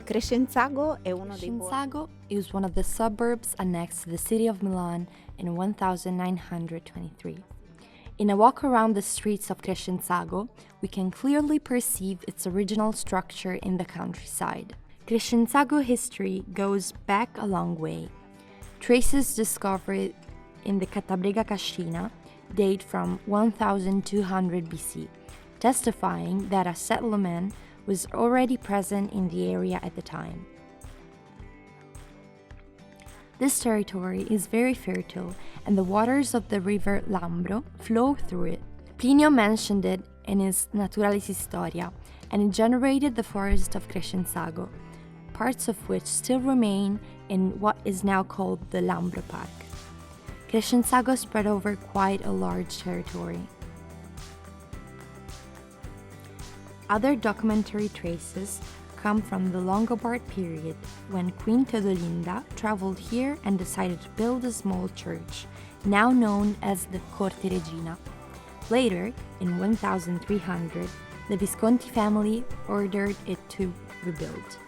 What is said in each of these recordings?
Crescenzago è uno dei Crescenzago is one of the suburbs annexed to the city of Milan in 1923. In a walk around the streets of Crescenzago, we can clearly perceive its original structure in the countryside. Crescenzago history goes back a long way. Traces discovered in the Catabrega Cascina date from 1200 BC, testifying that a settlement was already present in the area at the time. This territory is very fertile, and the waters of the river Lambro flow through it. Plinio mentioned it in his Naturalis Historia, and it generated the forest of Crescenzago, parts of which still remain in what is now called the Lambro Park. Crescenzago spread over quite a large territory. Other documentary traces come from the Longobarд period, when Queen Teodolinda traveled here and decided to build a small church, now known as the Corte Regina. Later, in 1300, the Visconti family ordered it to rebuild.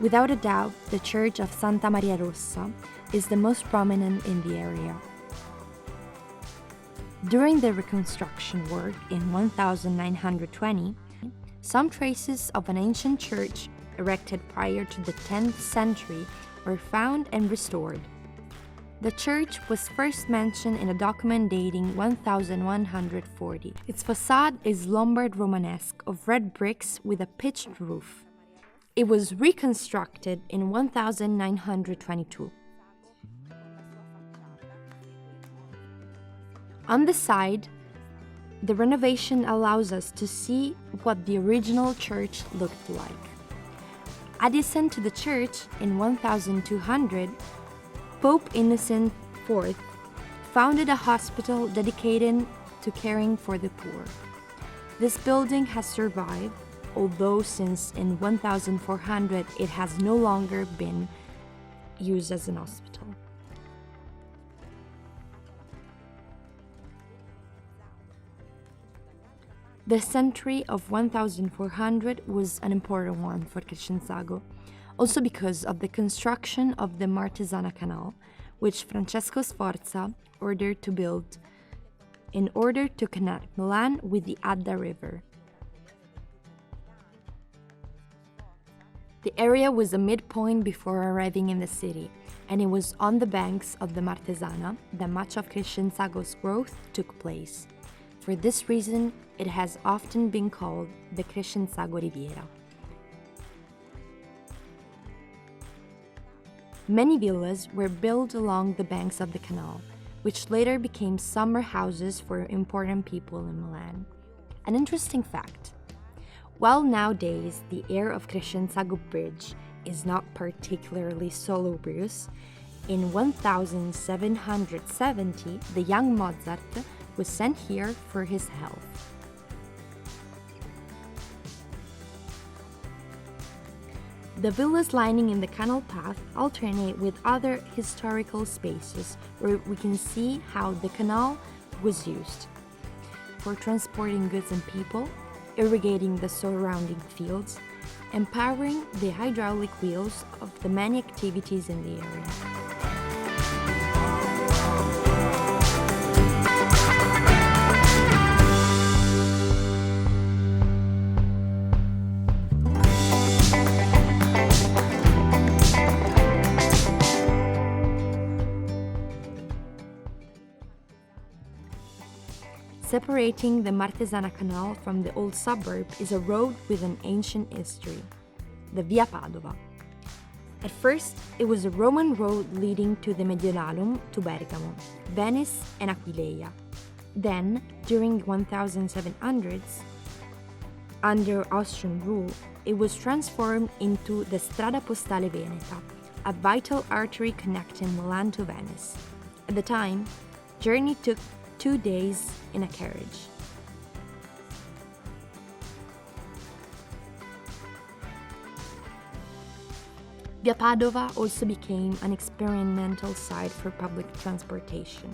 Without a doubt, the church of Santa Maria Rossa is the most prominent in the area. During the reconstruction work in 1920, some traces of an ancient church erected prior to the 10th century were found and restored. The church was first mentioned in a document dating 1140. Its facade is Lombard Romanesque of red bricks with a pitched roof. It was reconstructed in 1922. On the side, the renovation allows us to see what the original church looked like. Adjacent to the church, in 1200, Pope Innocent IV founded a hospital dedicated to caring for the poor. This building has survived, although since in 1400 it has no longer been used as an hospital. The century of 1400 was an important one for Crescenzago, also because of the construction of the Martesana Canal, which Francesco Sforza ordered to build in order to connect Milan with the Adda River. The area was a midpoint before arriving in the city, and it was on the banks of the Martesana that much of Crescenzago's growth took place. For this reason, it has often been called the Crescenzago Riviera. Many villas were built along the banks of the canal, which later became summer houses for important people in Milan. An interesting fact: while nowadays the air of Crescenzago Bridge is not particularly salubrious, in 1770 the young Mozart was sent here for his health. The villas lining in the canal path alternate with other historical spaces where we can see how the canal was used for transporting goods and people, irrigating the surrounding fields, and powering the hydraulic wheels of the many activities in the area. Separating the Martesana Canal from the old suburb is a road with an ancient history, the Via Padova. At first, it was a Roman road leading to the Mediolanum to Bergamo, Venice, and Aquileia. Then, during 1700s, under Austrian rule, it was transformed into the Strada Postale Veneta, a vital artery connecting Milan to Venice. At the time, journey took 2 days in a carriage. Via Padova also became an experimental site for public transportation.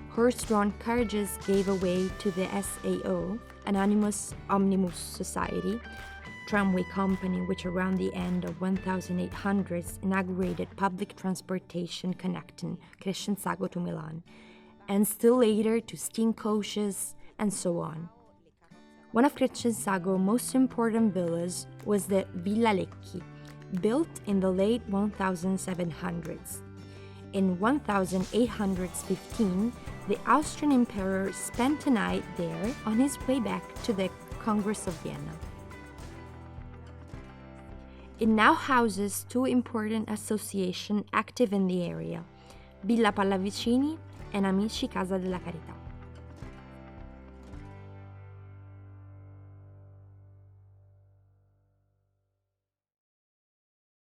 Horse-drawn carriages gave way to the SAO, an Animus Omnibus Society, tramway company, which around the end of 1800s inaugurated public transportation connecting Crescenzago to Milan, and still later to steam coaches, and so on. One of Crescenzago's most important villas was the Villa Lecchi, built in the late 1700s. In 1815, the Austrian emperor spent a night there on his way back to the Congress of Vienna. It now houses two important associations active in the area, Villa Pallavicini and Amici, Casa, della, Carità.